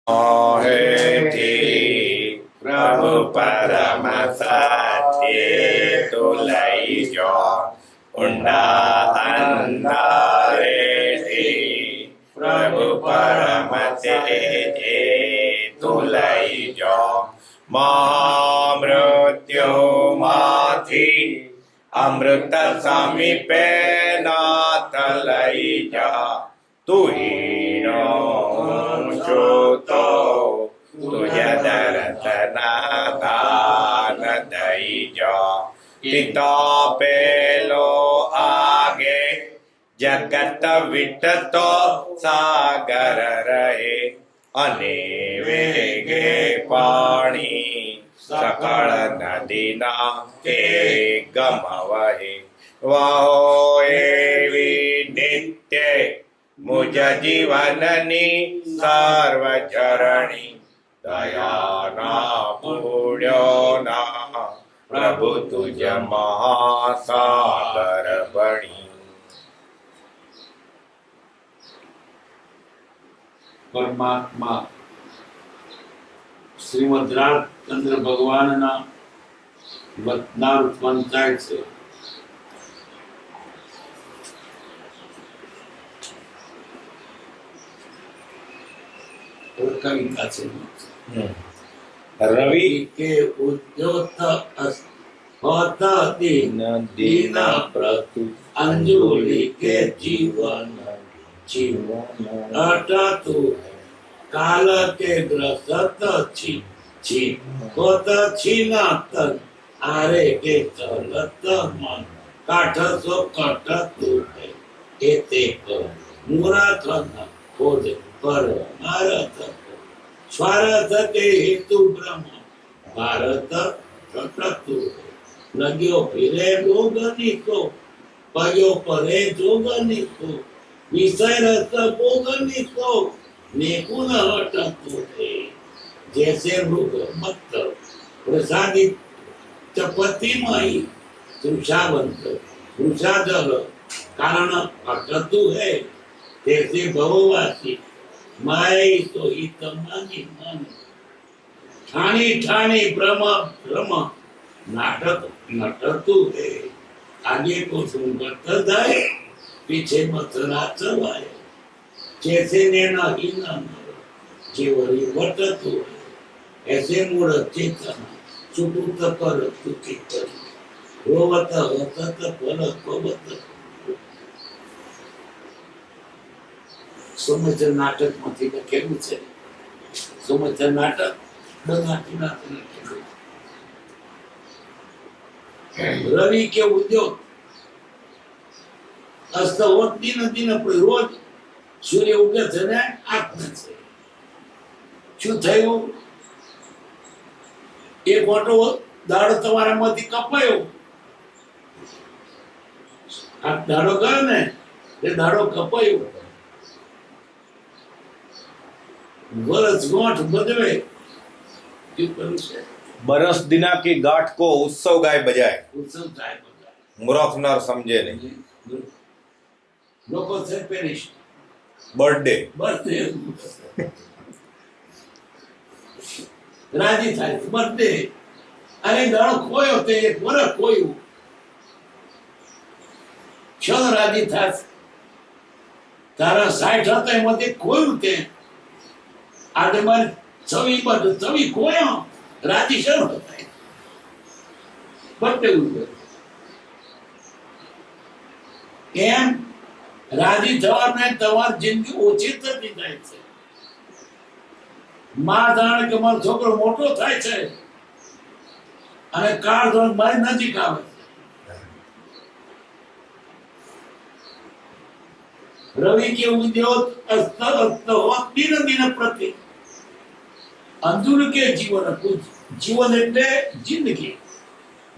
મોહેથી પ્રભુ પરમ સત્યે તું લઈ જો ઊંડા અંધારેથી પ્રભુ પરમ તેજે તું લઈ જો મહામૃત્યુમાંથી અમૃત સમીપે નાથ લઈ જા તું હીરો તો તુજા દર્શના દાન દઈ જો પિતો પેલો આગે જગત વિટતો સાગર રહે અને વેગે પાણી સકળ નદીના તે ગમવહે વાહો એવી નિત્ય મુજ જીવનની સર્વચરણી દયાના પૂડ્યોના પ્રભુ તુજ મહાસાગર બણી. પરમાત્મા શ્રીમદ રાજચંદ્ર ભગવાનના વતનાર પંચાયત છે. કવિતા છે રવિ કે ઉદ્યોત હોત દીન દીન પ્રતુ અંજુલિ કે જીવન જીવન અટતુ કાલ કે ગ્રસત છી છી હોત છીનાતન આરે કે ચલત મન કાઠસો કટતુ એતે મુરાથન ખોજ પર ભારત સ્વાર્થ કે હેતુ બ્રહ્મ ભારત પ્રકૃતુ લગ્યો ફિરે ભોગની તો પગ્યો પરે જોગની તો વિષય રસ ભોગની તો નેકુન હટતુ હે જૈસે મૃગ મત પ્રસાદિત ચપતિ માઈ તૃષાવંત તૃષાજલ કારણ અટતુ હે जैसे बहुवासी माई तो हित मानी मन ठाणी ठाणी भ्रम भ्रम नाटक नटतु है आगे को सुनगत जाए पीछे मथुरा चलाए जैसे नैना हीना जीवरी वटतु ऐसे मूढ़ चेतन सुकृत पर तुकी करी रोवत हसत फल पवत સોમચર નાટક માંથી લખેલું છે. સોમચર નાટક રવિ કે ઉદ્યોગ અસ્ત હોત દિન દિન રોજ સૂર્ય ઉગે છે ને આત્મા છે. શું થયું? એક મોટો દાડો તમારા માંથી કપાયો. આ દાડો ગયો ને એ દાડો કપાયો. बरस गांठ बजवे क्यों करूं से बरस दिना की गांठ को उत्सव गाय बजाए उत्सव गाय बजाए मूर्ख नर समझे नहीं. लोगों से पेरिश बर्थडे बर्थडे राजी થાય બર્થડે અરે દાડો ખોયો તે એક વર્ષ ખોયું ક્ષણ રાજી થાય તારા 60 હતા એમાંથી ખોયું તે આજે મારે છવી કોયો રાજી શરૂ થાય બર્થડે ઉજવે કેમ રાજી થવાને તમારી જિંદગી ઓછી થતી જાય છે. માં જાણે કે મારો છોકરો મોટો થાય છે અને કાળ ધોરણ મારી નજીક આવે છે. રવિ કે ઉદ્યોગ અસ્ત અસ્ત હોત દિન દિન પ્રતિ અંધુર કે જીવન કુછ જીવન એટલે જિંદગી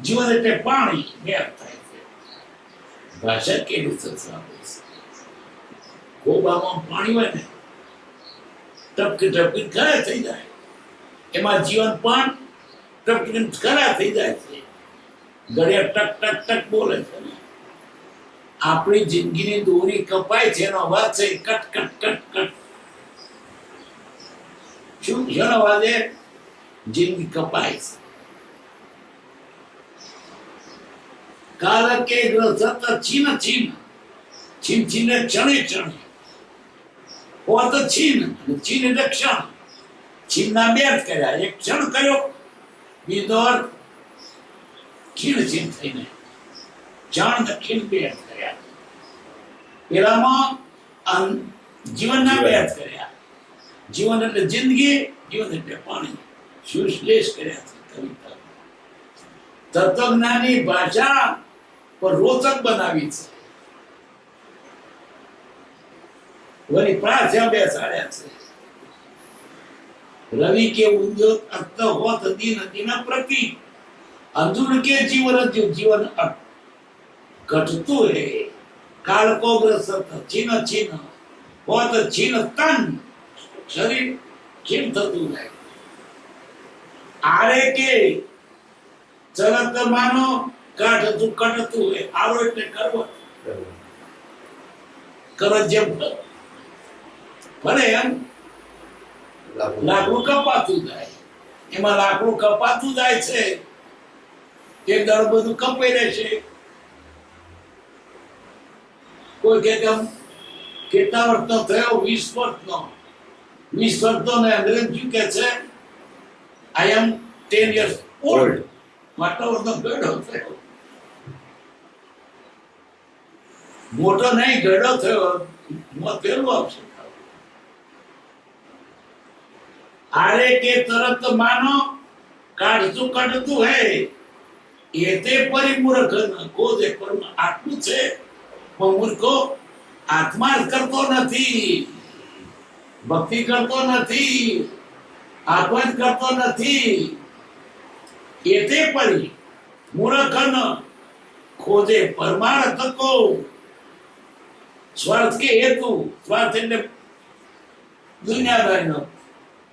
જીવન એટલે પાણી વ્યર્થ થાય છે. ભાષા કેવી સરસ આવે છે. ખોબામાં પાણી હોય ને ટપકી ટપકી ખરા થઈ જાય એમાં જીવન પણ ટપકી ખરા થઈ જાય છે. ઘડિયા ટક ટક ટક બોલે છે. આપણી જિંદગીની દોરી કપાય છે એનો અવાજ છે કટ કટ કટ કટ. શું ક્ષણવાદે જિંદગી કપાય છે. કાલ કે ગ્રસત છીન છીન છીન છીને ચણે ચણે હોત છીન છીન એટલે ક્ષણ. છીનના બે અર્થ કર્યા, એક ક્ષણ કર્યો, બીજો અર્થ ખીણ છીન થઈને જાણ ને ખીણ બે અર્થ કર્યા. પેલામાં જીવનના બે અર્થ કર્યા, જીવન એટલે જિંદગી, જીવન એટલે પાણી. સુશ્લેષ કર્યા છે કવિતા. તત્વજ્ઞાની ભાષા પર રોચક બનાવી છે. વળી પ્રાર્થ્યા બેસાડ્યા છે. રવિ કે ઉદ્યોગ અસ્ત હોત દિન દિન પ્રતિ અંધુર કે જીવન જીવન ઘટતું હે. કાળ કો ગ્રસત છીન છીન હોત છીન તન શરીર છીન થતું રહે. આરે કે ચલત માનો કાઢતું કટતું હે. આરો એટલે કરવો, કરત જેમ ભલે એમ લાકડું કપાતું જાય. એમાં લાકડું કપાતું જાય છે, એક દાડો બધું કપાઈ રહેશે. કોઈ કે કેટલા વર્ષનો થયો? 20 વર્ષનો. 20 વર્ષનો ને અંગ્રેજ શું કે છે? આઈ એમ 10 years old. માટલો વર્ષનો ગયડો થયો. મોટો નહીં, ગયડો થયો. મોત પેલું આવશે. આરે કે તરત માનો કાઢતું કાઢતું હે. એતે પરિમૂર્ખ કોજે પરમ આત્મા છે, પણ મૂર્ખો આત્મા જ કરતો નથી, ભક્તિ કરતો નથી, આત્મા જ કરતો નથી. એતે પરી મૂર્ખ ખોજે પરમાર્થ કો. સ્વાર્થ કે હેતુ, સ્વાર્થ એટલે દુનિયાદારીનો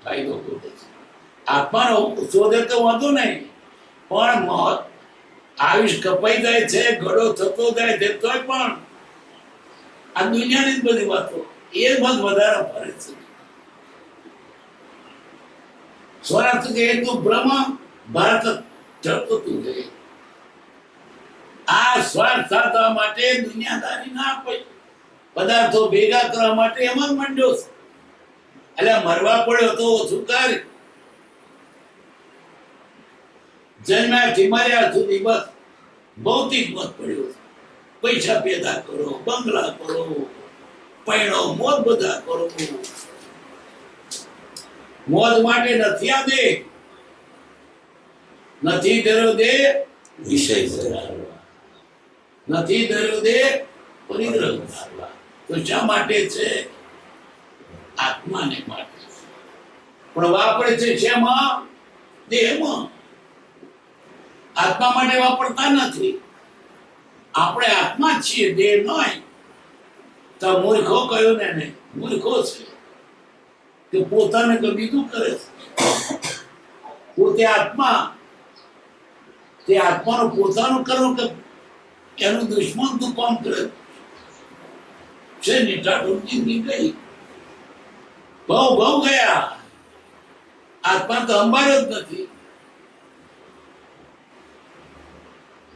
ફાયદો શોધે છે. આત્માનો શોધે તો વાંધો નહીં, પણ આયુષ કપાઈ જાય છે, ઘડો થતો જાય છે, તોય પણ આ દુનિયાની જ બધી વાતો એ જ બસ વધારે ફરે છે. સ્વાર્થ કે હેતુ બ્રહ્મ ભારત ચડતું જાય. આ સ્વાર્થ સાધવા માટે દુનિયાદારીના પદાર્થો ભેગા કરવા માટે એમાં જ મંડ્યો છે. એટલે મરવા પડ્યો તો ઓછું કર. જન્મ્યાથી મર્યા સુધી બસ ભૌતિક મત પડ્યો. પૈસા પેદા કરો, બંગલા કરો, પૈણો મોજ બધા કરો. મોજ માટે નથી આ દે, નથી ધર્યો દે વિષય નથી ધર્યો દે પરિગ્રહ. તો શા માટે છે? આત્માને માટે. પણ વાપરે છે શેમાં? દેહમાં. આત્મા માટે વાપરતા નથી. આપણે આત્મા જ છીએ, દેહ નહીં. તો મૂર્ખો કયો ને મૂર્ખો છે કે પોતાને તો બીજું કરે છે. પોતે આત્મા, તે આત્માનું પોતાનું કરવું કે એનું દુશ્મન તું કામ કરે છે. નિટાળું જિંદગી ગઈ, બહુ ગયા. આત્મા તો અંબાર જ નથી.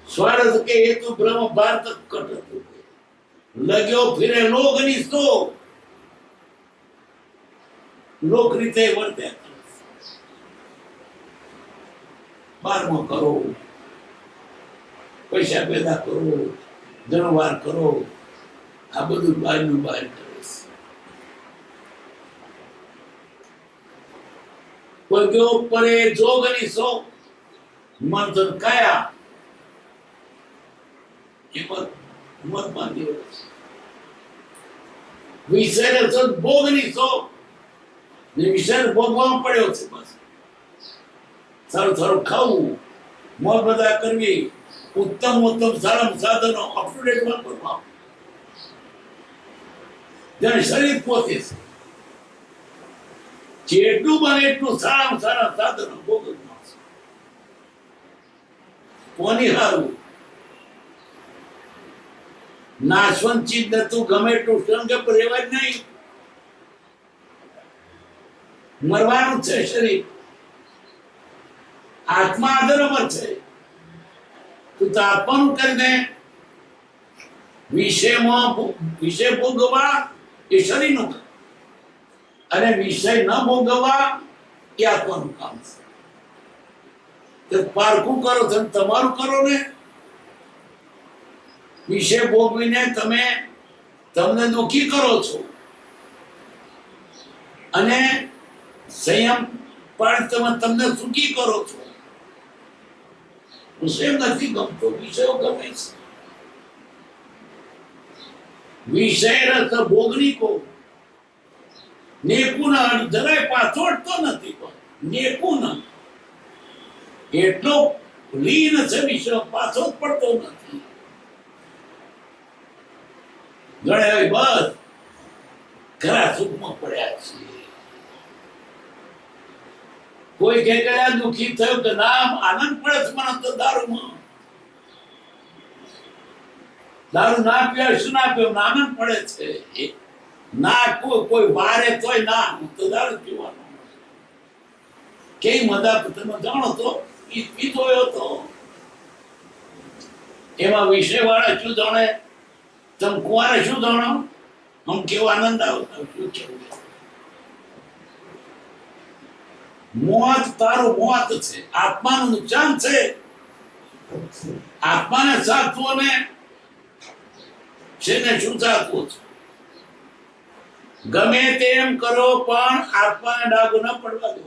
સ્વાર્થ કે હેતુ બ્રહ્મ ભારત કટતું લગ્યો ફિરે લોકની સો. લોક રીતે વર્ત્યા કરે. 12મો કરો, પૈસા પેદા કરો, જણવાર કરો, આ બધું બહારનું બહાર કરે છે. કોઈ કેવો પરે જોગની સો મંથન કયા એમાં મત બાંધી રહ્યો છે. વિષય ભોગની સો વિષય ભોગવામાં પડ્યો છે. બસ સારું સારું ખાવું, મોજ બધા કરવી, ઉત્તમ સારા સાધનો અપ ટુ ડેટ વાપરવા. જેને શરીર પોતે છે જેટલું બને એટલું સારામાં સારા સાધનો ભોગવવા. કોની હારું? નાશવંત ચીજ નતું, ગમે એટલું સંગપ રહેવાય જ નહીં. મરવાનું છે શરીર, આત્મા અધર્મ છે. તું તો આત્માનું કરીને વિષય ભોગવવા એ શરીરનું કામ, અને વિષય ન ભોગવવા એ આત્માનું કામ છે. તો પારખું કરો, તમે તમારું કરો ને. વિષય ભોગવીને તમે તમને દુઃખી કરો છો, અને સંયમ પણ તમે તમને સુખી કરો છો. વિષય નથી ગમતો, વિષયો ગમે છે. વિષય રસ ભોગનીકો નેકું ના જરાય પાછોડતો નથી, પણ નેકું ના એટલો લીન છે વિષય, પાછો જ પડતો નથી. ગણે બસ ખરા સુખમાં પડ્યા છે. કોઈ કે ગયા દુઃખી થયું કે નામ આનંદ પડે છે મને તો દારૂમાં. દારૂ ના પીવા શું ના પીવું આનંદ પડે છે. ના કોઈ વારે તોય ના, હું તો દારૂ પીવાનો. કેવી મજા તમે જાણો તો પીતો હતો. એમાં વિષય વાળા શું જાણે, તમે કુંવારે શું જાણો, આમ કેવો આનંદ આવતો શું કેવું. મોત તારું મોત છે, આત્માનું નુકસાન છે. આત્માને સાચવો ને છે ને શું સાચવું છે. ગમે તેમ કરો પણ આત્માને ડાઘો ન પડવા દો.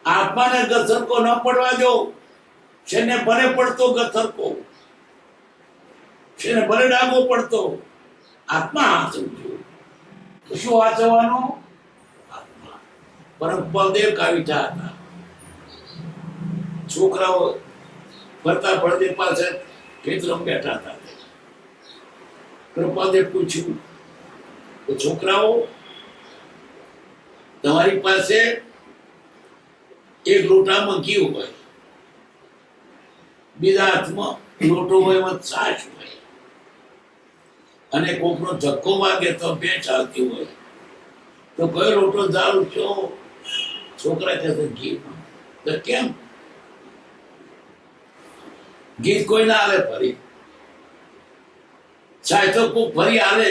આત્માને ગસરકો ન પડવા દો. છે ને ભલે પડતો ગસરકો, છે ને ભલે ડાઘો પડતો, આત્મા હાચવજો. શું વાંચવાનું? આત્મા. પરમ બળદેવ કાવીઠા હતા. છોકરાઓ ફરતા બળદેવ પાસે ખેતરમાં બેઠા હતા. બળદેવ પૂછ્યું, તો છોકરાઓ તમારી પાસે એક લોટામાં ઘી હોય, બીજા હાથમાં લોટો હોય, એમાં છાશ હોય, અને કોકનો ધક્કો વાગે તો બે ચાલતી હોય, તો કયો લોટો દારૂ છો? છોકરા કહે છે ઘી. તો કેમ? ઘી કોઈ ના હાલે ફરી, ચાય તો કોઈ ફરી હાલે,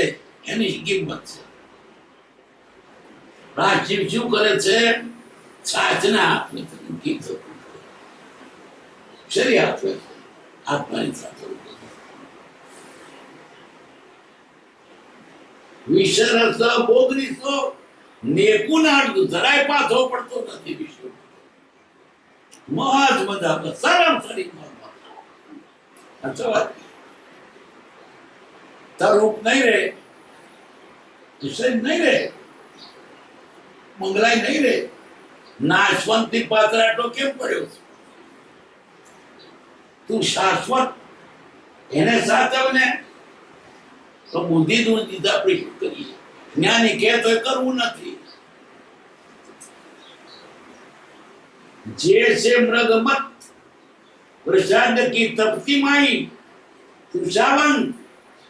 એની કિંમત છે. રાજીવ શું કરે છે? છાછ ના આપે, ઘી તો શરીર આપે, આત્માની સાથે વિષરસ ભોગનીસો નેકું ના અડધું જરાય પાછો પડતો નથી. વિશ્વ મોજ મજા સરમ સરી રૂપ નહીં રહે, શરીર નહીં રહે, મંગલાઈ નહીં રહે. નાશવંતી પાત્રાટો કેમ પડ્યો છે? તું શાશ્વત એને સાચવને તો બુદ્ધિ નું દીધા આપણે શું કરીએ? જ્ઞાની કે તો કરવું નથી. જે છે મૃગમત પ્રસાદ કી તપતી માઈ તુષાવંત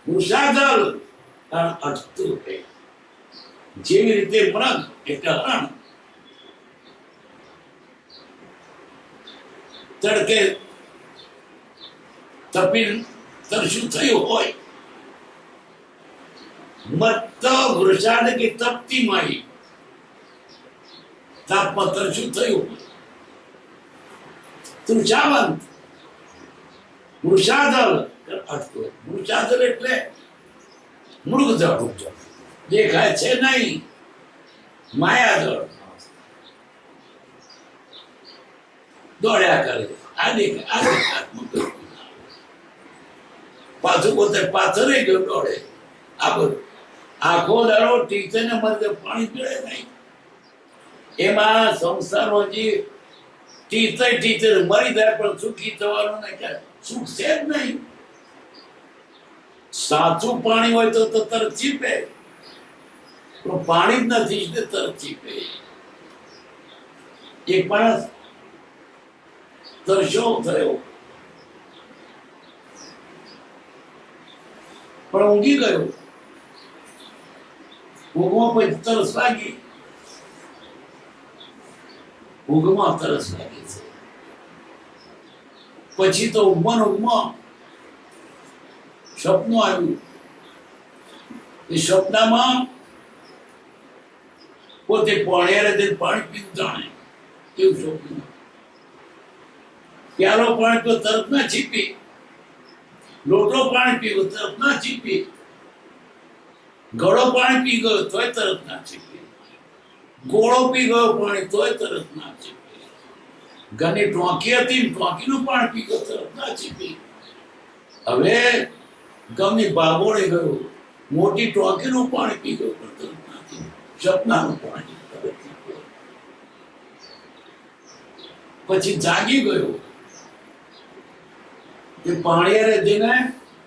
મુસાદલ અટતું હે. જેવી રીતે મૃગ એટલે હરણ તડકે તપી તરશું થયું હોય, મત વૃષાદ કે તપતી માઈ તાપમાં તરશું થયું હોય. તુષાવંત વૃષાદલ અટતું. વૃષાદલ એટલે મૃગજળ, દેખાય છે નહીં, માયાજળ દોડ્યા કરે. આ દેખાય પાછું પોતે પાછળ ગયો દોડે. આ બધું આખો દાડો ટીચર ને મરતે પાણી પીડે નહીં. એમાં સંસારનો જે ટીચર મરી જાય પણ સુખી થવાનું નહીં, કે સુખ છે જ નહીં. સાચું પાણી હોય તો તરત ચીપે, પણ પાણી જ નથી એટલે તરત ચીપે. એક માણસ તરસ્યો થયો પણ ઊંઘી ગયો. ઊંઘમાં પછી તરસ લાગી, ઊંઘમાં તરસ લાગી છે, પછી તો ઊંઘમાં સપનું આવ્યું. એ સપનામાં પોતે પાણીયારે જઈને પાણી પીતું જાણે એવું સપનું. પ્યાલો પાણી પીવો તરત ના છીપી, લોટો પાણી પીવો તરત ના છીપી, ઘડો પાણી પી ગયો તોય તરત ના છીપી, ગોળો પી ગયો પાણી તોય તરત ના છીપી, ઘરની ટોંકી હતી ટોંકીનું પાણી પી ગયો તરત ના છીપી. હવે ગમની બાબોળે ગયો, મોટી ટોંકીનું પાણી પી ગયો પણ તરત ના છીપી, સપનાનું પાણી તરત ના પીવું. પછી જાગી ગયો, એ પાણીયારે જઈને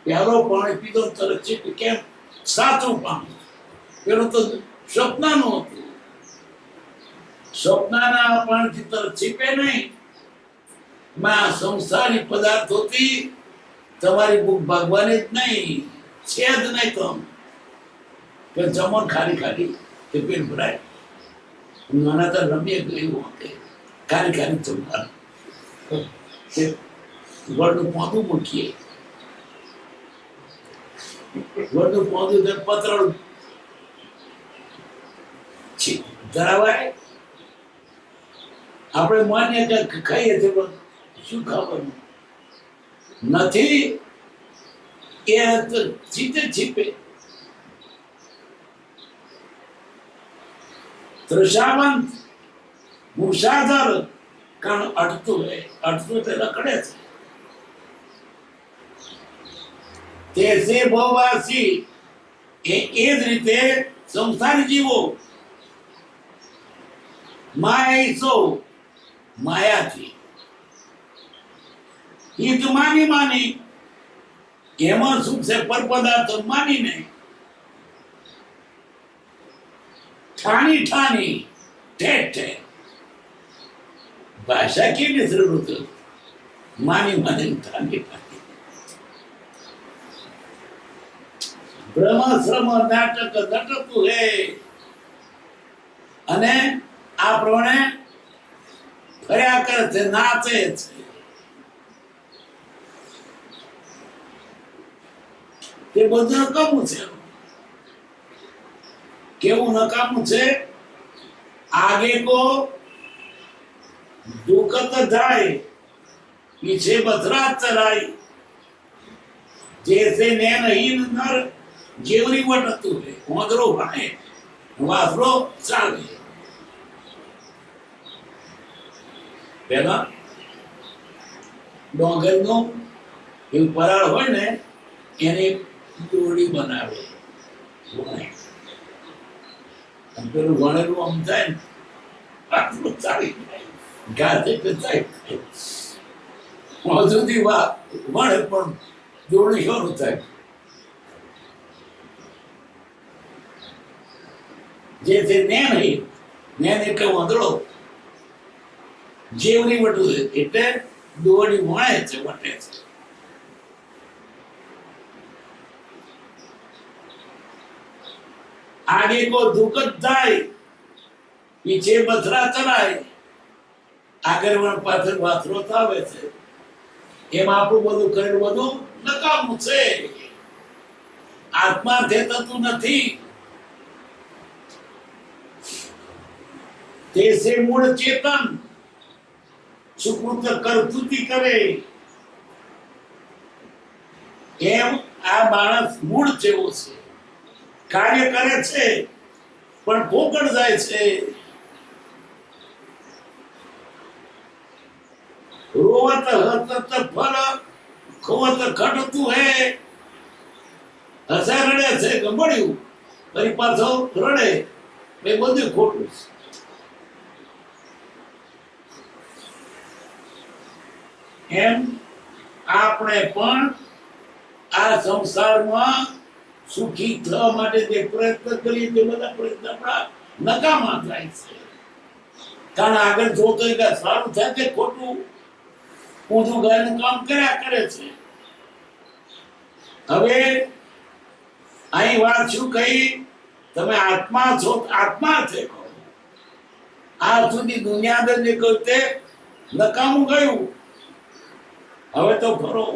પ્યાલો પાણી પીધો તરત છીપી. કેમ? સાચું પાણી. પેલું તો સપનાનું હતું. સપનાના પાણીથી તરત છીપે નહીં. માં સંસારી પદાર્થોથી તમારી ભૂખ ભાગવાની જ નહીં, છે જ નહીં. તો કે જમો ખાલી ખાલી કે પેટ ભરાય. નાના તો રમીએ ગયું કે ખાલી ખાલી જમવાનું, વડનું પોતું મૂકીએ, વડનું પોતું પતરડું ધરાવાય. આપણે માન્ય કે ખાઈએ છીએ પણ શું ખાવાનું નથી, એ તો જીતે છીપે. ત્રષાવંત મુસાદર કારણ અટતું હોય, અટતું તે રખડે છે. તે ભવવાસી એ જ રીતે સંસારી જીવો માયાથી હિત માની એમાં સુખ છે, પર પદાર્થ માનીને ઠાની ઠેઠ ભાષા કેવી જરૂરત માની ઠાની બ્રહ્મશ્રમ નાટક નટતું હે. અને આ પ્રમાણે ફર્યા કરે છે, નાચે છે. તે બધું નકામું છે. કેવું નકામું છે? आगे को दुखत जाए, पीछे बसरा चराई. जैसे नैनहीन नर जेवरी वटतु है, ओंदरो भाणे वासरो चाले. પેલા ડોંગરનો એવું પરાળ હોય ને એને દોરડી બનાવે, પેલું વણેલું આમ થાય ને આટલું ચાલી ગાતે થાય સુધી વણે પણ દોરડી શરૂ થાય. જે તે નેન એટલે વાંદળો જેવની વટું એટલે દોરડી વણે છે, વટે છે. आगे को दुखत થાય, પીછે બસરા ચરાય. આગળ વણ પાછળ વાસરો થાવે છે. એમાં આપણું બધું કરેલું બધું નકામું છે, આત્મા તે થતું નથી. તે સે મૂળ ચેતન સુકૃત કરતુતી કરે. એમ આ માણસ મૂળ જેવો છે, કાર્ય કરે છે પણ પોકળ જાય છે. રોવત હસત ફળ ખોવત ખટતું હે. હસે રડે છે ગમડ્યું ફરી પાછો રડે, એ બધું ખોટું છે. એમ આપણે પણ આ સંસારમાં સુખી થવા માટે જે પ્રયત્ન કરીએ તે બધા પ્રયત્ન આપણા નકામા થાય છે. કારણ આગળ જોતો કે સારું થાય કે ખોટું ઊંધું ગાયનું કામ કર્યા કરે છે. હવે અહીં વાત શું કહી તમે આત્મા છો, આત્મા છે કહો. આજ સુધી દુનિયા જે કહ્યું તે નકામું ગયું. હવે તો ફરો.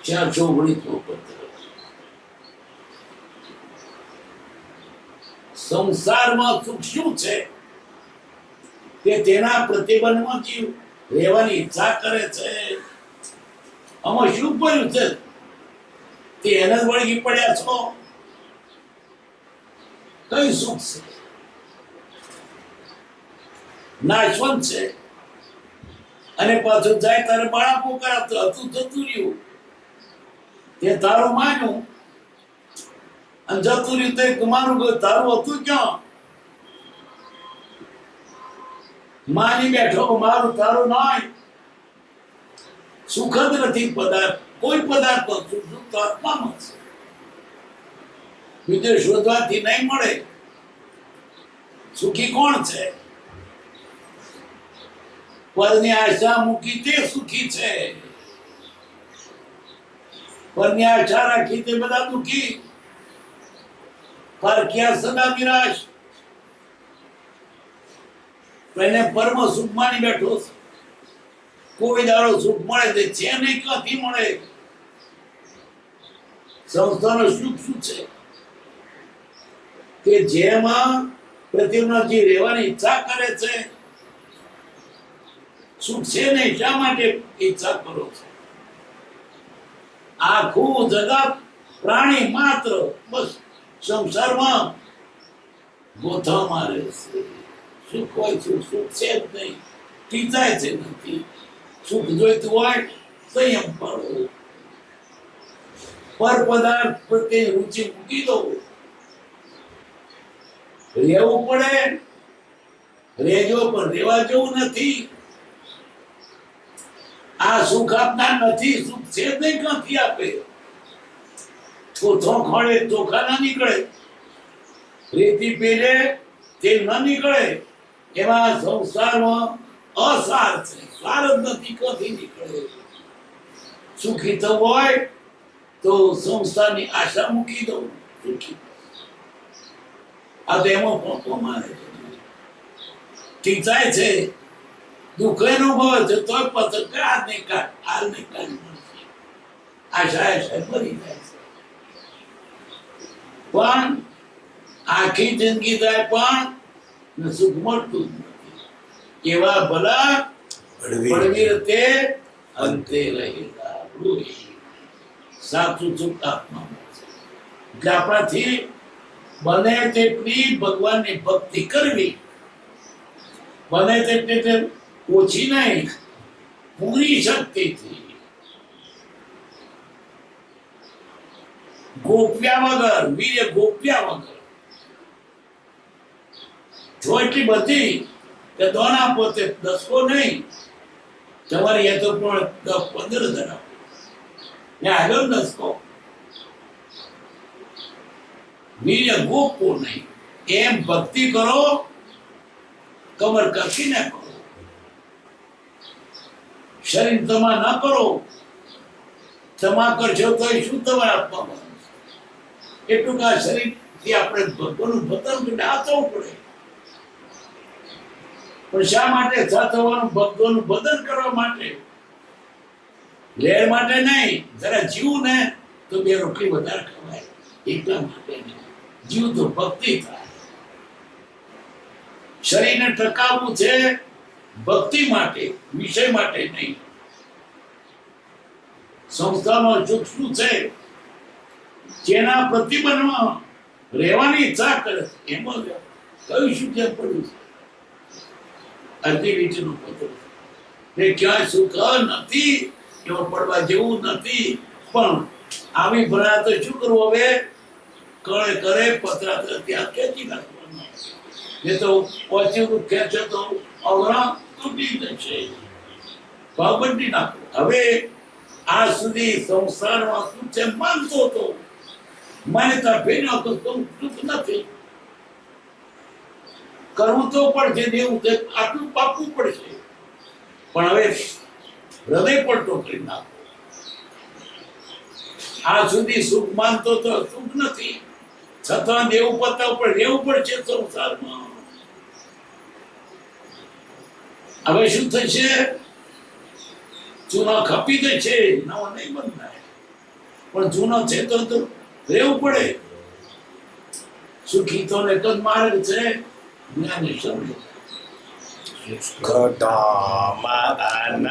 4:19 સંસારમાં સુખ શું છે કે તેના પ્રતિબંધમાં જીવ રહેવાની ઈચ્છા કરે છે. આમાં શું પડ્યું છે તે એને જ વળગી પડ્યા છો. કઈ સુખ છે? નાશવંત છે. અને પાછું જાય તારે બાળકો કરાવતો હતું જતું રહ્યું તે તારું માન્યું અને જતું રહ્યું તે મારું ગયું તારું હતું ક્યાં? માની બેઠો મારું તારું નહીં. સુખ જ નથી પદાર્થ. કોઈ પદાર્થ સુખ તો આત્મામાં છે. બીજે શોધવાથી નહીં મળે. સુખી કોણ છે? પરની આશા મૂકી તે સુખી છે. પરની આશા રાખી તે બધા દુખી. પર ક્યાં સદા નિરાશ. એને પરમ સુખ માની બેઠો છે. કોઈ દાડો સુખ મળે તે છે નહીં, ક્યાંથી મળે? સંસ્થાનો સુખ શું છે કે જેમાં પ્રતિમનાજી રહેવાની ઈચ્છા કરે છે. સુખ છે નહીં, શા માટે ઈચ્છા કરો છો? આખું જગત પ્રાણી માત્ર બસ સંસારમાં ગોથા મારે છે. સુખ હોય સુખ છે જ નહીં, ટીચાય છે નથી. સુખ જોઈતું હોય સંયમ પાડો. પર પદાર્થ પ્રત્યે રુચિ મૂકી દો. રહેવું પડે રેજો, પણ રેવા જેવું નથી. આ સુખ આપનાર નથી. સુખ છે જ નહીં, ક્યાંથી આપે? ચોથો ખોળે ચોખા ના નીકળે, રેતી પેલે તેલ ના નીકળે. એવા સંસારમાં અસાર છે, સાર જ નથી, ક્યાંથી નીકળે? સુખી થવું હોય તો સંસારની આશા મૂકી દો. સુખી આ તો એમાં પોપો મારે ટીચાય છે. દુઃખ અનુભવે છે તોય પસંદ હાલ નહીં કાઢ, હાલ નહીં કાઢ. આશા આશા મરી જાય છે. પણ આખી જિંદગી જાય પણ સુખ મળતું જ નથી. એવા ભલા બળવીર તે અંતે રહેલા રોઈ. સાચું સુખ આત્મામાં છે. એટલે આપણાથી બને તેટલી ભગવાનની ભક્તિ કરવી. બને તેટલી ઓછી નહીં, પૂરી શક્તિથી. ગોપ્યા વગર, વીર્ય ગોપ્યા વગર. જો એટલી બધી કે દોના પોતે 10 નહીં, તમારી એ તો પણ 10-15 આપો ને આગળ 10. વીર્ય ગોપો નહીં. એમ ભક્તિ કરો, કમર કસીને કરો. શરીર તમા ન કરો. તમા કરશો તો શું તમારા આત્મામાં? એટલું કે આ શરીરથી આપણે ભગવાનનું ભજન આચરવું પડે. પણ શા માટે સાચવવાનું? ભગવાનનું ભજન કરવા માટે, લેર માટે નહીં. જરા જીવ ને તો 2 રોટલી વધારે ખવાય, એટલા માટે નહીં. જીવ તો ભક્તિ થાય. શરીરને ટકાવવું છે ભક્તિ માટે, વિષય માટે નહીં. સંસ્થામાં સુખ શું છે? જેના પ્રતિબંધમાં રહેવાની ઈચ્છા કરે છે. એમાં કયું સુખ પડ્યું છે? અડધી રીતનું પત્ર તે ક્યાંય સુખ નથી, એમાં પડવા જેવું નથી. પણ આવી ભણા તો શું કરવું? હવે કળે કરે પતરા ત્યાં ખેંચી નાખવાનું. એ તો પહોંચ્યું ખેંચે તો અવરા તૂટી જશે. બાબતી નાખો. હવે આ સુધી સંસારમાં શું છે માનતો હતો, માન્યતા ભેનો તો સુખ નથી. કરવું તો પડશે, દેવું છે, આટલું પાકવું પડશે. પણ હવે હૃદય પડતો કરી નાખો. આ સુધી સુખ માનતો તો સુખ નથી, છતાં દેવ પત્તા ઉપર રહેવું પડશે સંસારમાં. હવે શું થશે? જૂનો ખપી જશે, નવો નહીં બંધાય. પણ જૂનો છે તો રહેવું પડે. સુખી તો ને તો જ માર્ગ છે જ્ઞાની સમજો. ઘટામાં આનંદ